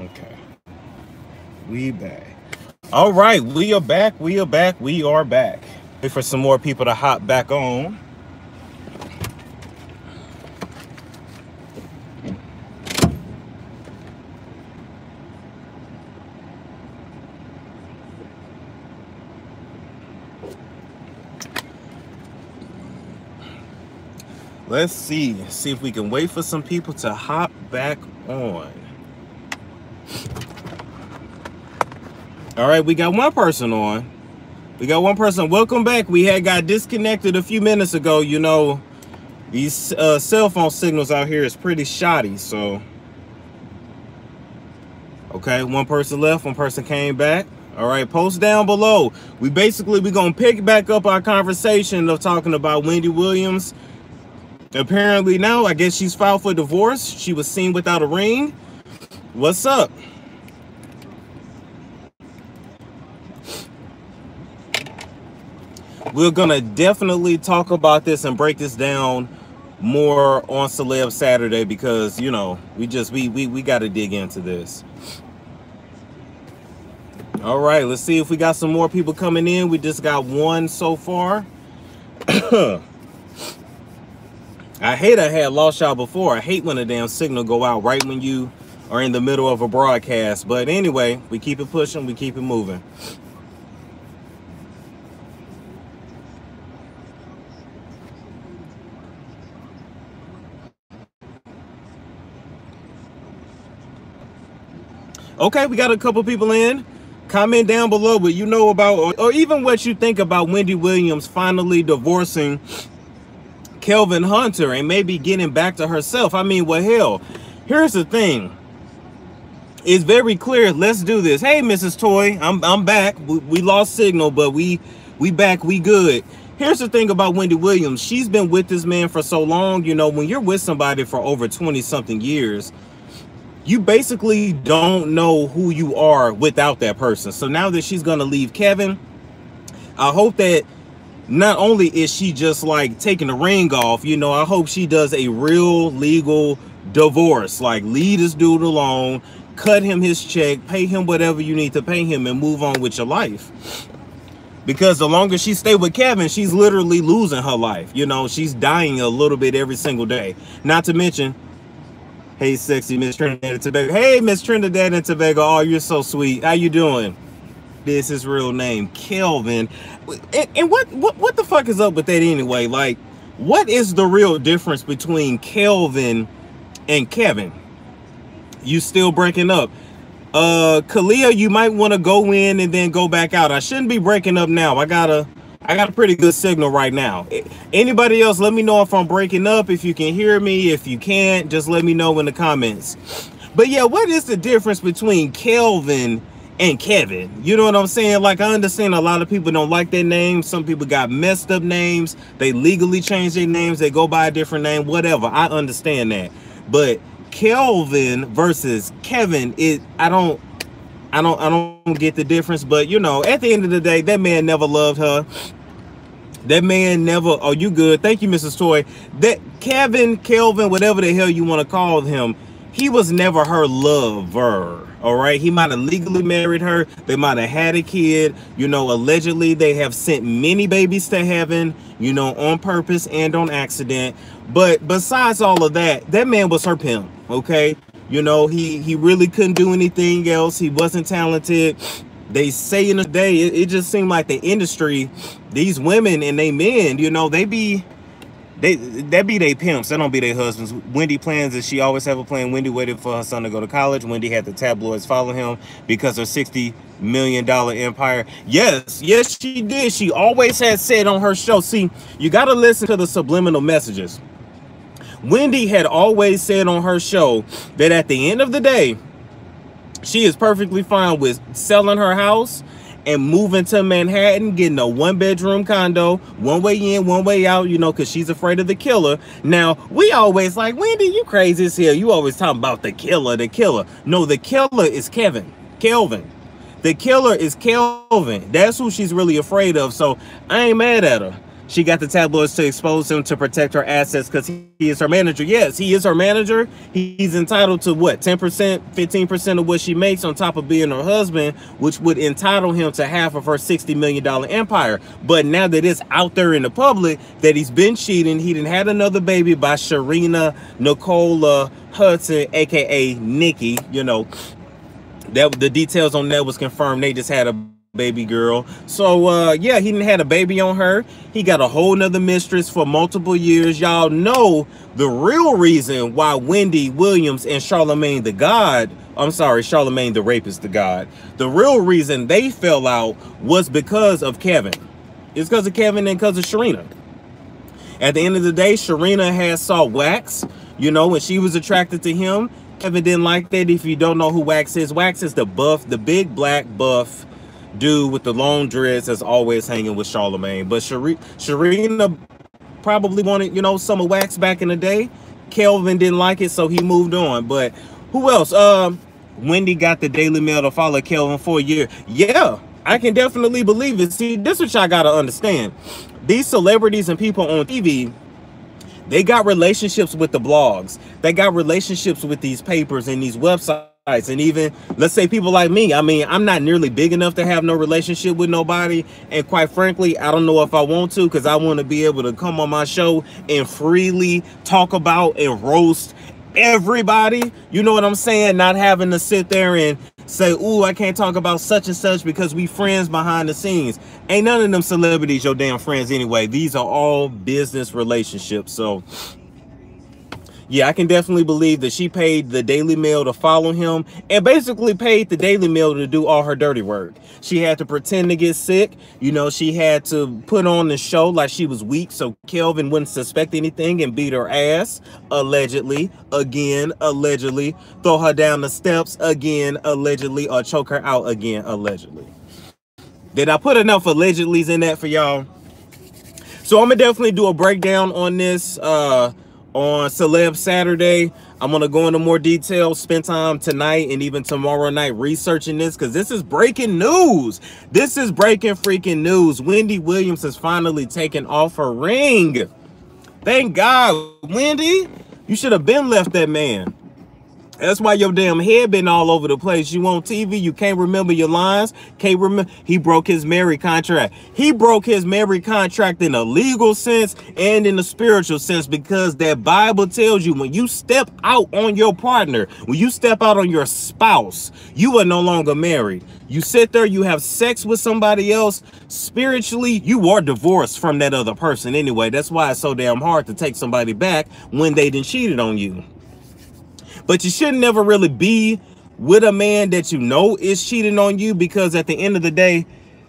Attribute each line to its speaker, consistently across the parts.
Speaker 1: Okay. We back. All right, we are back. We are back. We are back. Wait for some more people to hop back on. Let's see if we can wait for some people to hop back on. All right, we got one person on. We got one person. Welcome back. We had got disconnected a few minutes ago. You know, these cell phone signals out here is pretty shoddy. So, okay, one person left, one person came back. All right, post down below. We're gonna pick back up our conversation of talking about Wendy Williams. Apparently now, I guess she's filed for divorce. She was seen without a ring. What's up? We're gonna definitely talk about this and break this down more on Celeb Saturday because, you know, we got to dig into this. All right, let's see if we got some more people coming in. We just got one so far. I hate I had lost y'all before. I hate when a damn signal go out right when you are in the middle of a broadcast. But anyway, we keep it pushing, we keep it moving. Okay, we got a couple people in. Comment down below what you know about, or even what you think about Wendy Williams finally divorcing Kelvin Hunter and maybe getting back to herself. I mean, well, hell, here's the thing. It's very clear. Let's do this. Hey, Mrs. Toy, I'm back. We lost signal, but we back. We good. Here's the thing about Wendy Williams. She's been with this man for so long. You know, when you're with somebody for over 20-something years, you basically don't know who you are without that person. So now that she's gonna leave Kevin, I hope that not only is she just like taking the ring off, you know, I hope she does a real legal divorce. Like, leave this dude alone, cut him his check, pay him whatever you need to pay him, and move on with your life. Because the longer she stay with Kevin, she's literally losing her life. You know, she's dying a little bit every single day. Not to mention, hey, sexy Miss Trinidad and Tobago. Hey, Miss Trinidad and Tobago. Oh, you're so sweet. How you doing? This is his real name, Kelvin. And what the fuck is up with that anyway? Like, what is the real difference between Kelvin and Kevin? You still breaking up? Kalia, you might want to go in and then go back out. I shouldn't be breaking up now. I got a pretty good signal right now. Anybody else, let me know if I'm breaking up, if you can hear me. If you can't, just let me know in the comments. But yeah, what is the difference between Kelvin and Kevin? You know what I'm saying? Like, I understand a lot of people don't like their names. Some people got messed up names. They legally changed their names. They go by a different name, whatever. I understand that. But Kelvin versus Kevin, I don't get the difference. But you know, at the end of the day, that man never loved her. That man never. Oh, you good? Thank you, Mrs. Toy. That Kelvin, whatever the hell you want to call him, he was never her lover. All right, he might have legally married her. They might have had a kid. You know, allegedly they have sent many babies to heaven, you know, on purpose and on accident. But besides all of that, that man was her pimp. Okay, you know, he really couldn't do anything else. He wasn't talented. They say in the day, it just seemed like the industry, these women and they men, you know, they be they pimps. They don't be their husbands. Wendy plans is she always have a plan. Wendy waited for her son to go to college. Wendy had the tabloids follow him because her $60 million empire. Yes, she did. She always had said on her show. See, you got to listen to the subliminal messages. Wendy had always said on her show that at the end of the day, she is perfectly fine with selling her house and moving to Manhattan, getting a 1-bedroom condo, one way in, one way out, you know, because she's afraid of the killer. Now, we always like, Wendy, you crazy as hell. You always talking about the killer, the killer. No, the killer is Kelvin. The killer is Kelvin. That's who she's really afraid of. So I ain't mad at her. she got the tabloids to expose him to protect her assets because he is her manager. Yes, he is her manager. He's entitled to what, 10%, 15% of what she makes on top of being her husband, which would entitle him to half of her $60 million empire. But now that it's out there in the public that he's been cheating, he done had another baby by Sharina Nicola Hudson, aka Nikki. You know, that the details on that was confirmed. They just had a baby girl. So yeah, he didn't had a baby on her. He got a whole nother mistress for multiple years. Y'all know the real reason why Wendy Williams and Charlemagne the God, I'm sorry, Charlemagne the rapist, the God, the real reason they fell out was because of Kevin. It's because of Kevin and because of Sharina. At the end of the day, Sharina had saw Wax, you know, when she was attracted to him. Kevin didn't like that. If you don't know who Wax is the buff, the big black buff dude with the long dreads that's always hanging with Charlemagne. But Sharina probably wanted, you know, some of Wax back in the day. Kelvin didn't like it, so he moved on. But who else? Wendy got the Daily Mail to follow Kelvin for a year. Yeah, I can definitely believe it. See, this is what y'all gotta understand. These celebrities and people on TV, they got relationships with the blogs. They got relationships with these papers and these websites. And even, let's say, people like me. I mean, I'm not nearly big enough to have no relationship with nobody. And quite frankly, I don't know if I want to, because I want to be able to come on my show and freely talk about and roast everybody. You know what I'm saying? Not having to sit there and say, ooh, I can't talk about such and such because we friends behind the scenes. Ain't none of them celebrities your damn friends anyway. These are all business relationships. So yeah, I can definitely believe that she paid the Daily Mail to follow him and basically paid the Daily Mail to do all her dirty work. She had to pretend to get sick. You know, she had to put on the show like she was weak so Kelvin wouldn't suspect anything and beat her ass, allegedly, again, allegedly, throw her down the steps again, allegedly, or choke her out again, allegedly. Did I put enough allegedlys in that for y'all? So I'm gonna definitely do a breakdown on this on Celeb Saturday. I'm gonna go into more detail, spend time tonight and even tomorrow night researching this, because this is breaking news. This is breaking freaking news. Wendy Williams has finally taken off her ring. Thank God. Wendy, you should have been left that man. That's why your damn head been all over the place. You on TV, you can't remember your lines. Can't remember. He broke his marriage contract. He broke his marriage contract in a legal sense and in a spiritual sense, because that Bible tells you when you step out on your partner, when you step out on your spouse, you are no longer married. You sit there, you have sex with somebody else. Spiritually, you are divorced from that other person anyway. That's why it's so damn hard to take somebody back when they done cheated on you. But you should never really be with a man that you know is cheating on you, because at the end of the day,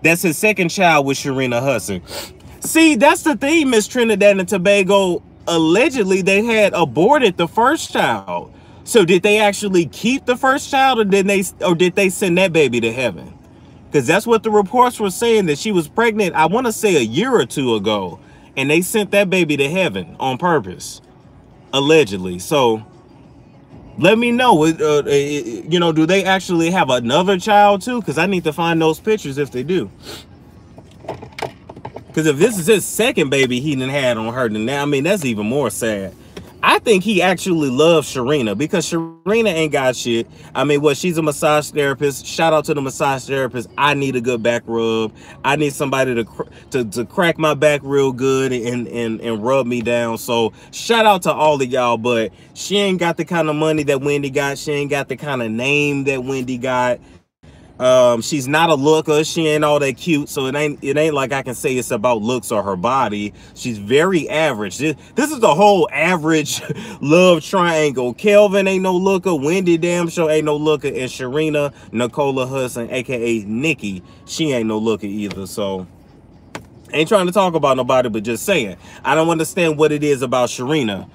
Speaker 1: that's his second child with Sharina Hudson. See, that's the thing, Miss Trinidad and Tobago. Allegedly, they had aborted the first child. So did they actually keep the first child, or did they send that baby to heaven? Because that's what the reports were saying, that she was pregnant, I want to say a year or two ago, and they sent that baby to heaven on purpose, allegedly. So let me know, you know, do they actually have another child too? Because I need to find those pictures if they do. Because if this is his second baby he done had on her, then now, I mean, that's even more sad. I think he actually loves Sharina, because Sharina ain't got shit. I mean, what, she's a massage therapist. Shout out to the massage therapist. I need a good back rub. I need somebody to crack my back real good and rub me down. So shout out to all of y'all, but she ain't got the kind of money that Wendy got. She ain't got the kind of name that Wendy got. She's not a looker. She ain't all that cute, so it ain't like I can say it's about looks or her body. She's very average. This is the whole average love triangle. Kelvin ain't no looker. Wendy damn sure ain't no looker, and Sharina Nicola Hudson, aka Nikki, she ain't no looker either. So ain't trying to talk about nobody, but just saying, I don't understand what it is about Sharina.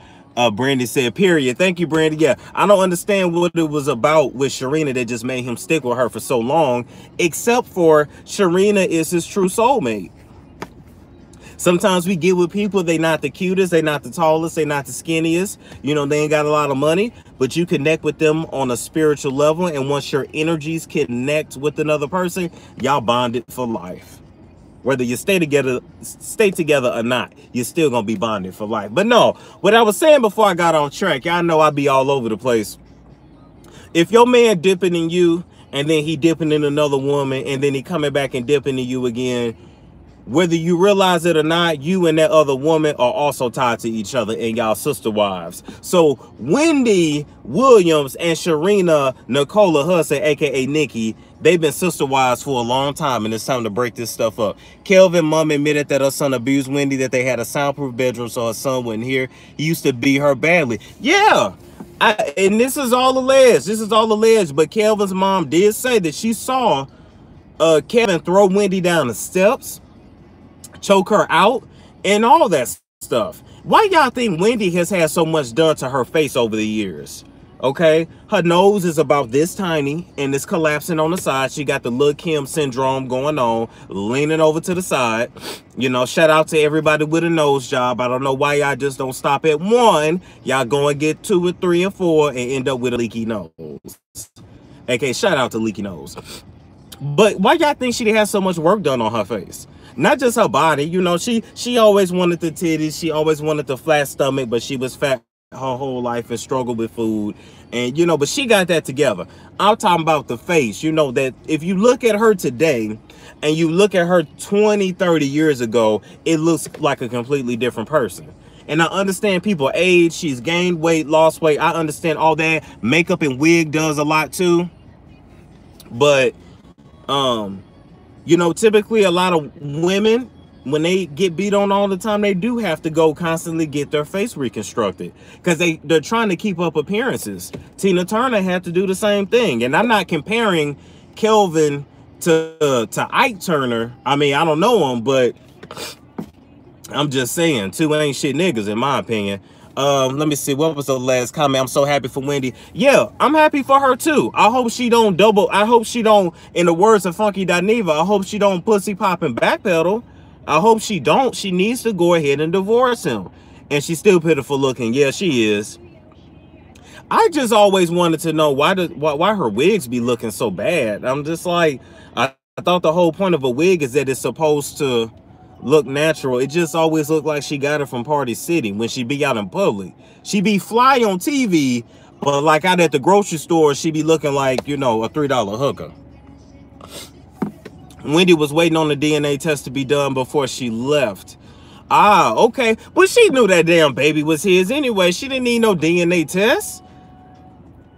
Speaker 1: Brandy said, period. Thank you, Brandy. Yeah, I don't understand what it was about with Sharina that just made him stick with her for so long, except for Sharina is his true soulmate. Sometimes we get with people, they not the cutest, they not the tallest, they not the skinniest, you know, they ain't got a lot of money, but you connect with them on a spiritual level, and once your energies connect with another person, y'all bonded for life. Whether you stay together or not, you're still gonna be bonded for life. But no, what I was saying before I got on track, y'all know I be all over the place. If your man dipping in you, and then he dipping in another woman, and then he coming back and dipping in you again, whether you realize it or not, you and that other woman are also tied to each other and y'all sister wives. So Wendy Williams and Sharina Nicola Hudson, aka Nikki, they've been sister wives for a long time, and it's time to break this stuff up. Kelvin mom admitted that her son abused Wendy, that they had a soundproof bedroom so her son wouldn't hear. He used to beat her badly. Yeah. And this is all alleged. This is all alleged. But Kelvin's mom did say that she saw Kelvin throw Wendy down the steps, choke her out, and all that stuff. Why y'all think Wendy has had so much done to her face over the years? Okay, her nose is about this tiny and it's collapsing on the side. She got the Lil' Kim syndrome going on, leaning over to the side. You know, shout out to everybody with a nose job. I don't know why y'all just don't stop at one. Y'all go and get 2 or 3 or 4 and end up with a leaky nose. Okay, shout out to leaky nose. But why y'all think she has so much work done on her face? Not just her body. You know, she always wanted the titties. She always wanted the flat stomach, but she was fat her whole life and struggled with food. And, you know, but she got that together. I'm talking about the face. You know, that if you look at her today and you look at her 20, 30 years ago, it looks like a completely different person. And I understand people age. She's gained weight, lost weight. I understand all that. Makeup and wig does a lot too. But, you know, typically a lot of women, when they get beat on all the time, they do have to go constantly get their face reconstructed because they're trying to keep up appearances. Tina Turner had to do the same thing. And I'm not comparing Kelvin to Ike Turner. I mean, I don't know him, but I'm just saying, 2 ain't shit niggas in my opinion. Let me see, what was the last comment? I'm so happy for Wendy. Yeah, I'm happy for her too. I hope she don't I hope she don't, in the words of Funky Dineva, I hope she don't pussy pop and backpedal. I hope she don't. She needs to go ahead and divorce him. And she's still pitiful looking. Yeah, she is. I just always wanted to know why her wigs be looking so bad. I'm just like, I thought the whole point of a wig is that it's supposed to look natural. It just always looked like she got it from Party City when she be out in public. She be fly on TV, but like out at the grocery store, she be looking like, you know, a $3 hooker. Wendy was waiting on the DNA test to be done before she left. Ah, okay. But she knew that damn baby was his anyway. She didn't need no DNA test.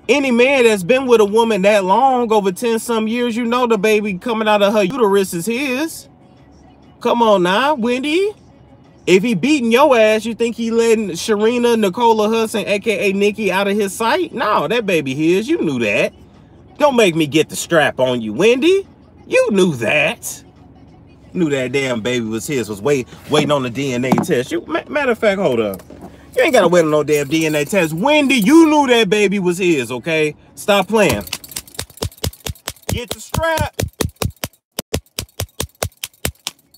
Speaker 1: Any man that's been with a woman that long, over 10-some years, you know the baby coming out of her uterus is his. Come on now, Wendy. If he beating your ass, you think he letting Sharina Nicola Hudson, aka Nikki, out of his sight? No, that baby his. You knew that. Don't make me get the strap on you, Wendy. You knew that. Knew that damn baby was his. Was waiting on the DNA test. Matter of fact, hold up. You ain't gotta wait on no damn DNA test. Wendy, you knew that baby was his, okay? Stop playing. Get the strap.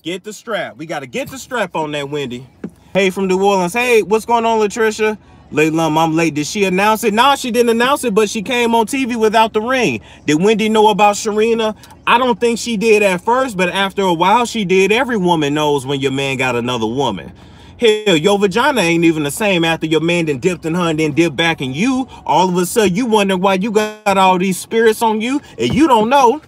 Speaker 1: Get the strap. We gotta get the strap on that, Wendy. Hey, from New Orleans. Hey, what's going on, Latricia? Late Lum, I'm late. Did she announce it? No, she didn't announce it, but she came on TV without the ring. Did Wendy know about Sharina? I don't think she did at first, but after a while, she did. Every woman knows when your man got another woman. Hell, your vagina ain't even the same after your man done dipped in her and then dipped back in you. All of a sudden, you wonder why you got all these spirits on you, and you don't know.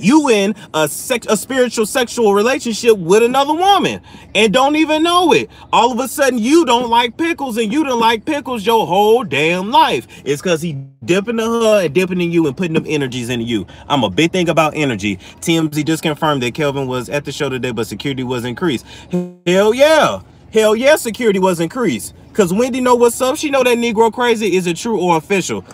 Speaker 1: You in a spiritual sexual relationship with another woman and don't even know it. All of a sudden you don't like pickles, and you don't like pickles your whole damn life. It's because he dipping in her and dipping in you and putting them energies into you. I'm a big thing about energy. TMZ just confirmed that Kelvin was at the show today, but security was increased. Hell yeah. Hell yeah, security was increased. Because Wendy know what's up. She know that Negro crazy. Is it true or official?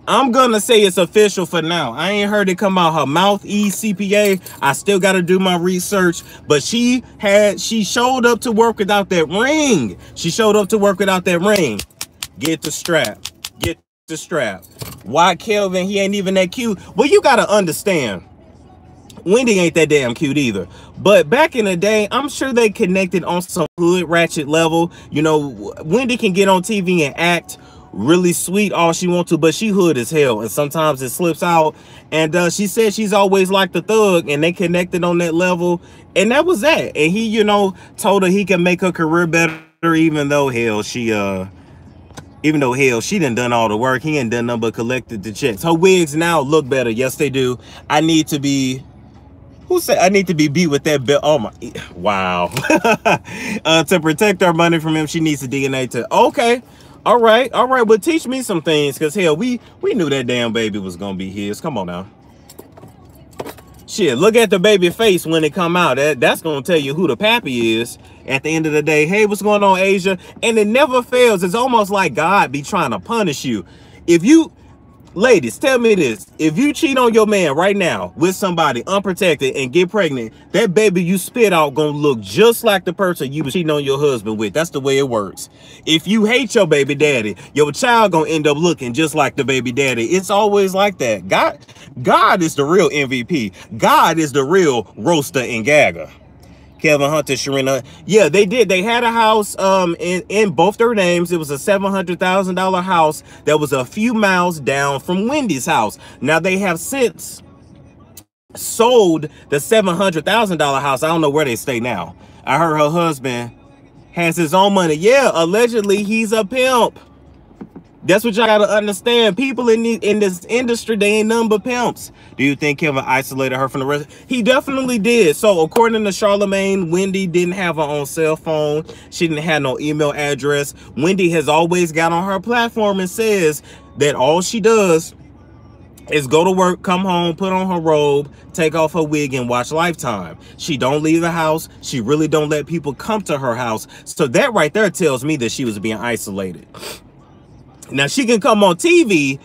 Speaker 1: I'm gonna say it's official for now. I ain't heard it come out her mouth. ECPA. I still gotta do my research. But she showed up to work without that ring. She showed up to work without that ring. Get the strap. Get the strap. Why Kelvin? He ain't even that cute. Well, you gotta understand. Wendy ain't that damn cute either. But back in the day, I'm sure they connected on some hood ratchet level. You know, Wendy can get on TV and act really sweet all she wants to, but she hood as hell, and sometimes it slips out. And she said she's always liked the thug, and they connected on that level, and that was that. And he, you know, told her he can make her career better, even though hell she done all the work. He ain't done nothing but collected the checks. Her wigs now look better. Yes, they do. I need to be, who said I need to be beat with that belt? Oh my, wow. To protect her money from him, she needs a DNA test. Okay, all right, well, teach me some things, because hell, we knew that damn baby was gonna be his. Come on now. Shit, look at the baby face when it come out. That's gonna tell you who the pappy is at the end of the day. Hey, what's going on, Asia? And it never fails. It's almost like God be trying to punish you. If you, ladies, tell me this. If you cheat on your man right now with somebody unprotected and get pregnant, that baby you spit out gonna look just like the person you was cheating on your husband with. That's the way it works. If you hate your baby daddy, your child gonna end up looking just like the baby daddy. It's always like that. God is the real MVP. God is the real roaster and gagger. Kevin Hunter, Sharina. Yeah, they did. They had a house in both their names. It was a $700,000 house that was a few miles down from Wendy's house. Now they have since sold the $700,000 house. I don't know where they stay now. I heard her husband has his own money. Yeah, allegedly he's a pimp. That's what y'all gotta understand. People in this industry, they ain't nothing but pimps. Do you think Kevin isolated her from the rest? He definitely did. So according to Charlemagne, Wendy didn't have her own cell phone. She didn't have no email address. Wendy has always got on her platform and says that all she does is go to work, come home, put on her robe, take off her wig, and watch Lifetime. She don't leave the house. She really don't let people come to her house. So that right there tells me that she was being isolated. Now, she can come on TV.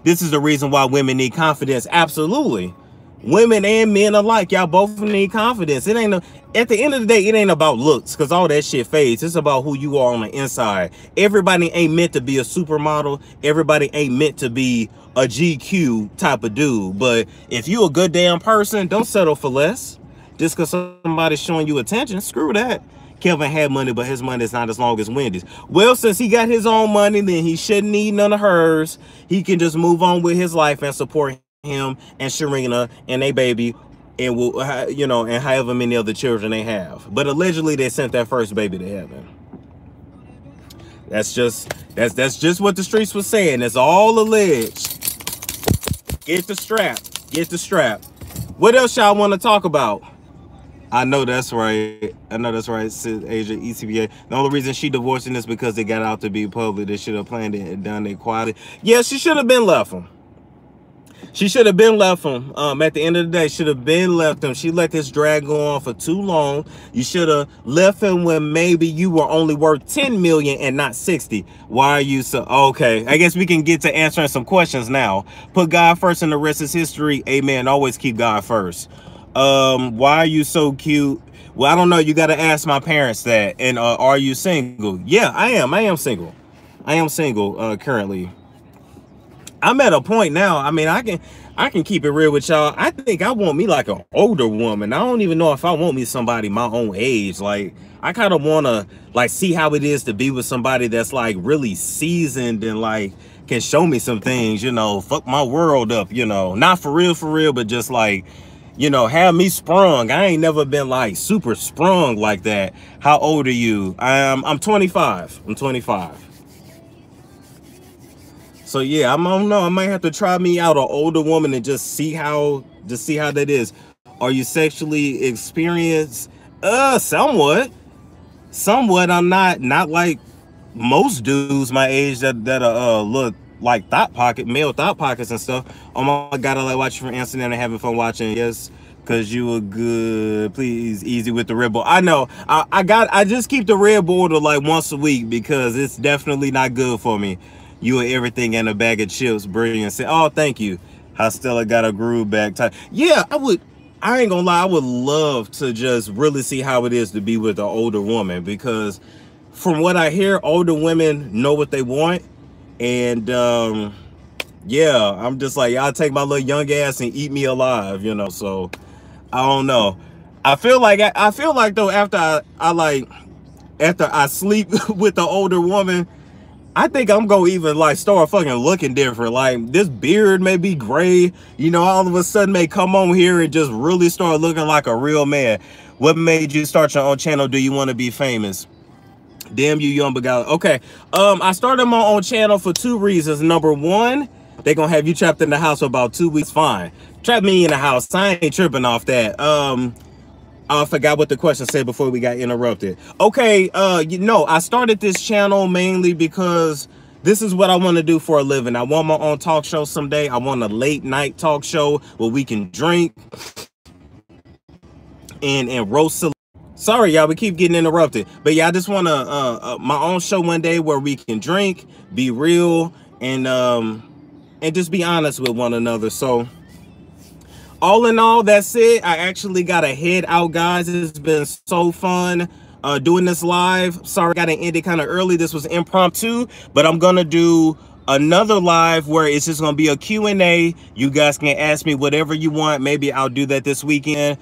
Speaker 1: This is the reason why women need confidence. Absolutely. Women and men alike, y'all both need confidence. It ain't at the end of the day, it ain't about looks, because all that shit fades. It's about who you are on the inside. Everybody ain't meant to be a supermodel. Everybody ain't meant to be a GQ type of dude. But if you a good damn person, don't settle for less. Just because somebody's showing you attention, screw that. Kevin had money, but his money is not as long as Wendy's. Well, since he got his own money, then he shouldn't need none of hers. He can just move on with his life and support him and Sharina and they baby, and will, you know, and however many other children they have. But allegedly, they sent that first baby to heaven. That's just what the streets was saying. It's all alleged. Get the strap. Get the strap. What else y'all want to talk about? I know that's right. I know that's right, Sis Asia, ECBA. The only reason she divorcing is because they got out to be public. They should have planned it and done it quietly. Yeah, she should have been left him. She should have been left him. At the end of the day, should have been left him. She let this drag go on for too long. You should have left him when maybe you were only worth 10 million and not 60. Why are you so okay? I guess we can get to answering some questions now. Put God first and the rest is history. Amen. Always keep God first. Why are you so cute? Well, I don't know. You got to ask my parents that. And are you single? Yeah, I am single. I am single currently. I'm at a point now. I mean, I can keep it real with y'all. I think I want me like an older woman. I don't even know if I want me somebody my own age. Like, I kind of want to like see how it is to be with somebody that's like really seasoned and like can show me some things, you know, fuck my world up, you know, not for real, but just like, you know, have me sprung. I ain't never been like super sprung like that. How old are you? I'm 25. I'm 25. So yeah, I don't know. I might have to try me out an older woman and just see how that is. Are you sexually experienced? Somewhat. I'm not like most dudes my age that look like male thought pockets and stuff. Oh my God, I like watching from Amsterdam and having fun watching. Yes, because you were good. Please, easy with the Red Bull. I know. I just keep the Red Bull to like once a week because it's definitely not good for me. You and everything and a bag of chips. Brilliant. Say, oh, thank you. How Stella got a groove back tight. Yeah, I ain't gonna lie. I would love to just really see how it is to be with an older woman, because from what I hear, older women know what they want. And yeah, I'm just like, y'all take my little young ass and eat me alive, you know. So I don't know. I feel like though, after I sleep with the older woman, I think I'm gonna even like start fucking looking different. Like this beard may be gray, you know, all of a sudden may come on here and just really start looking like a real man. What made you start your own channel? Do you want to be famous? Damn you, young guy. Okay, I started my own channel for 2 reasons. Number one, they gonna have you trapped in the house for about 2 weeks. Fine, trap me in the house. I ain't tripping off that. I forgot what the question said before we got interrupted. Okay, you know, I started this channel mainly because this is what I want to do for a living. I want my own talk show someday. I want a late night talk show where we can drink and roast. Sorry, y'all, we keep getting interrupted. But yeah, I just want to my own show one day where we can drink, be real, and just be honest with one another. So all in all, that's it. I actually got to head out, guys. It's been so fun doing this live. Sorry, I got to end it kind of early. This was impromptu, but I'm going to do another live where it's just going to be a Q&A. You guys can ask me whatever you want. Maybe I'll do that this weekend.